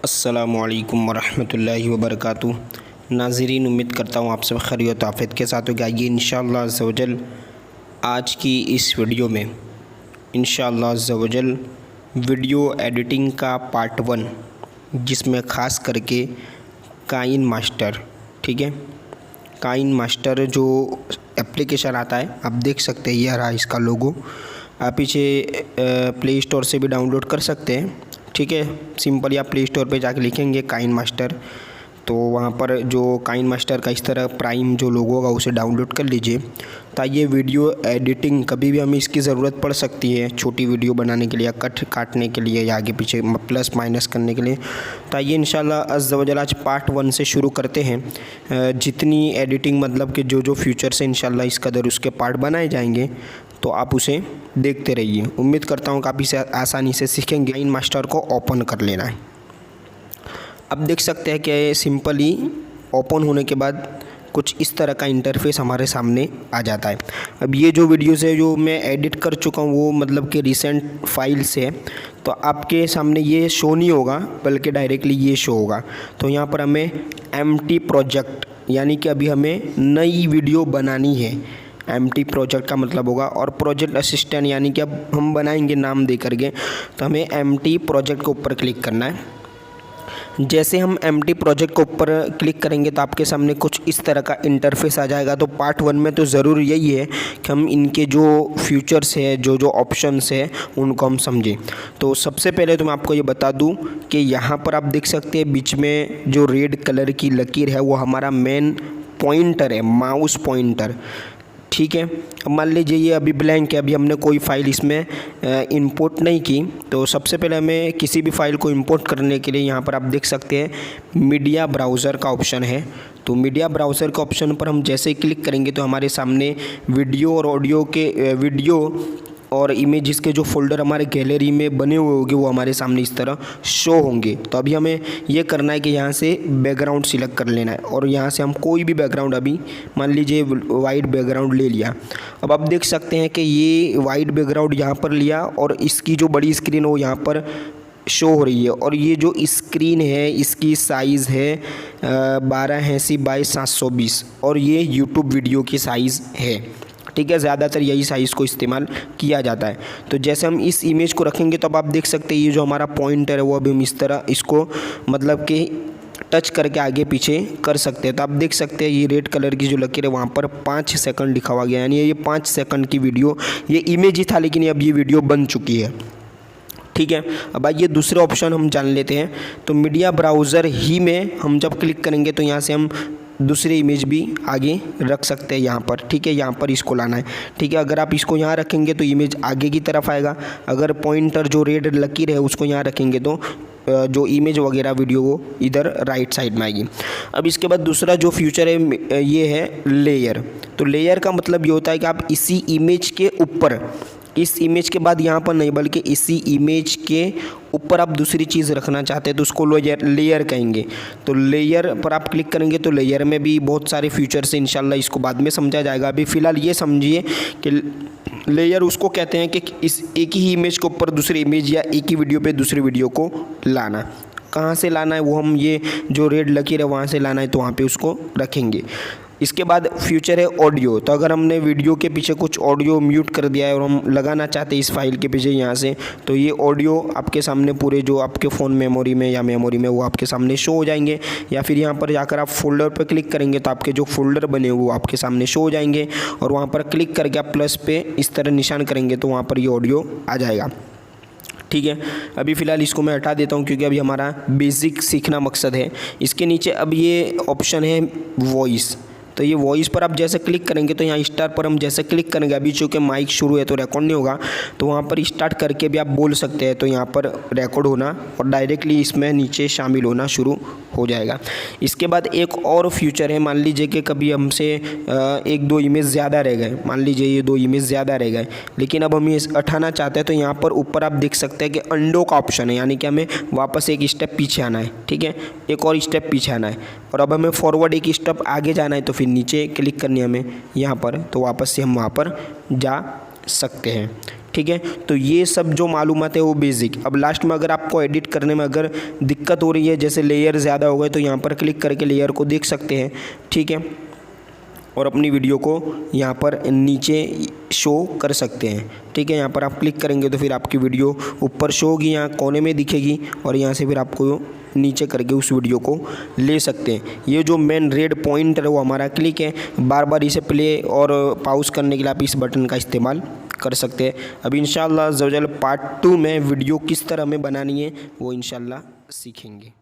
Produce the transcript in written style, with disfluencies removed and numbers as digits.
अस्सलामुअलैकुम वरहमतुल्लाहि वबरकातुहू। नाज़रीन, उम्मीद करता हूँ आप सब खैरियत आफ़ियत के साथ होगा। आइए इंशाअल्लाह अज़्ज़ व जल आज की इस वीडियो में इंशाअल्लाह अज़्ज़ व जल वीडियो एडिटिंग का पार्ट 1, जिसमें ख़ास करके काइन मास्टर, ठीक है, काइन मास्टर जो एप्लीकेशन आता है, आप देख सकते हैं, यह रहा इसका लोगो। आप इसे प्ले स्टोर से भी डाउनलोड कर सकते हैं, ठीक है। सिंपली आप प्ले स्टोर पे जाके लिखेंगे काइन मास्टर, तो वहाँ पर जो काइन मास्टर का इस तरह प्राइम जो लोगो होगा उसे डाउनलोड कर लीजिए। ताकि ये वीडियो एडिटिंग कभी भी हमें इसकी ज़रूरत पड़ सकती है, छोटी वीडियो बनाने के लिए या कट काटने के लिए या आगे पीछे प्लस माइनस करने के लिए। तो आइए इंशाल्लाह अज़्ज़ व जल आज पार्ट 1 से शुरू करते हैं। जितनी एडिटिंग मतलब कि जो फीचर्स हैं इंशाल्लाह इस कदर उसके पार्ट बनाए जाएंगे, तो आप उसे देखते रहिए। उम्मीद करता हूँ कि आप इसे आसानी से सीखेंगे। काइन मास्टर को ओपन कर लेना है। अब देख सकते हैं कि सिंपली ओपन होने के बाद कुछ इस तरह का इंटरफेस हमारे सामने आ जाता है। अब ये जो वीडियोज़ है जो मैं एडिट कर चुका हूँ वो मतलब कि रिसेंट फाइल्स है, तो आपके सामने ये शो नहीं होगा बल्कि डायरेक्टली ये शो होगा। तो यहाँ पर हमें एम्प्टी प्रोजेक्ट यानी कि अभी हमें नई वीडियो बनानी है। एम्प्टी प्रोजेक्ट का मतलब होगा, और प्रोजेक्ट असिस्टेंट यानी कि अब हम बनाएंगे नाम दे करके, तो हमें एम्प्टी प्रोजेक्ट के ऊपर क्लिक करना है। जैसे हम एम्प्टी प्रोजेक्ट के ऊपर क्लिक करेंगे तो आपके सामने कुछ इस तरह का इंटरफेस आ जाएगा। तो पार्ट 1 में तो ज़रूर यही है कि हम इनके जो फीचर्स है, जो ऑप्शंस है, उनको हम समझें। तो सबसे पहले तो मैं आपको ये बता दूं कि यहाँ पर आप देख सकते हैं बीच में जो रेड कलर की लकीर है वो हमारा मेन पॉइंटर है, माउस पॉइंटर, ठीक है। अब मान लीजिए ये अभी ब्लैंक है, अभी हमने कोई फ़ाइल इसमें इंपोर्ट नहीं की। तो सबसे पहले हमें किसी भी फ़ाइल को इंपोर्ट करने के लिए यहाँ पर आप देख सकते हैं मीडिया ब्राउज़र का ऑप्शन है। तो मीडिया ब्राउज़र का ऑप्शन पर हम जैसे ही क्लिक करेंगे तो हमारे सामने वीडियो और ऑडियो के वीडियो और इमेजेस के जो फोल्डर हमारे गैलरी में बने हुए होंगे वो हमारे सामने इस तरह शो होंगे। तो अभी हमें ये करना है कि यहाँ से बैकग्राउंड सिलेक्ट कर लेना है, और यहाँ से हम कोई भी बैकग्राउंड, अभी मान लीजिए वाइट बैकग्राउंड ले लिया। अब आप देख सकते हैं कि ये वाइट बैकग्राउंड यहाँ पर लिया और इसकी जो बड़ी स्क्रीन हो यहाँ पर शो हो रही है। और ये जो स्क्रीन है इसकी साइज़ है 1280 बाई 720, और ये यूट्यूब वीडियो की साइज़ है, ठीक है। ज़्यादातर यही साइज़ को इस्तेमाल किया जाता है। तो जैसे हम इस इमेज को रखेंगे तो अब आप देख सकते हैं ये जो हमारा पॉइंटर है वो अभी हम इस तरह इसको मतलब कि टच करके आगे पीछे कर सकते हैं। तो आप देख सकते हैं ये रेड कलर की जो लकीर है वहाँ पर 5 सेकंड लिखा हुआ गया, यानी ये 5 सेकंड की वीडियो, ये इमेज ही था लेकिन अब ये वीडियो बन चुकी है, ठीक है। अब आइए दूसरे ऑप्शन हम जान लेते हैं। तो मीडिया ब्राउज़र ही में हम जब क्लिक करेंगे तो यहाँ से हम दूसरी इमेज भी आगे रख सकते हैं यहाँ पर, ठीक है। यहाँ पर इसको लाना है, ठीक है। अगर आप इसको यहाँ रखेंगे तो इमेज आगे की तरफ आएगा, अगर पॉइंटर जो रेड लकीर है उसको यहाँ रखेंगे तो जो इमेज वगैरह वीडियो वो इधर राइट साइड में आएगी। अब इसके बाद दूसरा जो फीचर है ये है लेयर। तो लेयर का मतलब ये होता है कि आप इसी इमेज के ऊपर, इस इमेज के बाद यहाँ पर नहीं बल्कि इसी इमेज के ऊपर आप दूसरी चीज़ रखना चाहते हैं तो उसको लेयर कहेंगे। तो लेयर पर आप क्लिक करेंगे तो लेयर में भी बहुत सारे फीचर्स हैं, इंशाल्लाह इसको बाद में समझा जाएगा। अभी फ़िलहाल ये समझिए कि लेयर उसको कहते हैं कि इस एक ही इमेज के ऊपर दूसरी इमेज या एक ही वीडियो पे दूसरी वीडियो को लाना। कहाँ से लाना है वो हम ये जो रेड लकीर है वहाँ से लाना है तो वहाँ पे उसको रखेंगे। इसके बाद फ्यूचर है ऑडियो। तो अगर हमने वीडियो के पीछे कुछ ऑडियो म्यूट कर दिया है और हम लगाना चाहते हैं इस फाइल के पीछे यहाँ से, तो ये ऑडियो आपके सामने पूरे जो आपके फ़ोन मेमोरी में या मेमोरी में वो आपके सामने शो हो जाएंगे। या फिर यहाँ पर जाकर आप फोल्डर पर क्लिक करेंगे तो आपके जो फोल्डर बने हुए वो आपके सामने शो हो जाएंगे, और वहाँ पर क्लिक करके आप प्लस पे इस तरह निशान करेंगे तो वहाँ पर ये ऑडियो आ जाएगा, ठीक है। अभी फ़िलहाल इसको मैं हटा देता हूँ क्योंकि अभी हमारा बेसिक सीखना मकसद है। इसके नीचे अब ये ऑप्शन है वॉइस। तो ये वॉइस पर आप जैसे क्लिक करेंगे तो यहाँ स्टार पर हम जैसे क्लिक करेंगे, अभी चूँकि माइक शुरू है तो रिकॉर्ड नहीं होगा, तो वहाँ पर स्टार्ट करके भी आप बोल सकते हैं, तो यहाँ पर रिकॉर्ड होना और डायरेक्टली इसमें नीचे शामिल होना शुरू हो जाएगा। इसके बाद एक और फीचर है, मान लीजिए कि कभी हमसे 1-2 इमेज ज़्यादा रह गए, मान लीजिए ये 2 इमेज ज़्यादा रह गए लेकिन अब हम ये हटाना चाहते हैं, तो यहाँ पर ऊपर आप देख सकते हैं कि अंडो का ऑप्शन है, यानी कि हमें वापस एक स्टेप पीछे आना है, ठीक है, एक और स्टेप पीछे आना है। और अब हमें फॉरवर्ड एक स्टेप आगे जाना है तो फिर नीचे क्लिक करनी है हमें यहाँ पर, तो वापस से हम वहाँ पर जा सकते हैं, ठीक है। तो ये सब जो मालूमात है वो बेसिक। अब लास्ट में अगर आपको एडिट करने में अगर दिक्कत हो रही है, जैसे लेयर ज़्यादा हो गए, तो यहाँ पर क्लिक करके लेयर को देख सकते हैं, ठीक है, और अपनी वीडियो को यहाँ पर नीचे शो कर सकते हैं, ठीक है। यहाँ पर आप क्लिक करेंगे तो फिर आपकी वीडियो ऊपर शो होगी, यहाँ कोने में दिखेगी, और यहाँ से फिर आपको नीचे करके उस वीडियो को ले सकते हैं। ये जो मेन रेड पॉइंट है वो हमारा क्लिक है। बार बार इसे प्ले और पॉज करने के लिए आप इस बटन का इस्तेमाल कर सकते हैं। अब इंशाअल्लाह ज़वजल पार्ट 2 में वीडियो किस तरह में बनानी है वो इंशाअल्लाह सीखेंगे।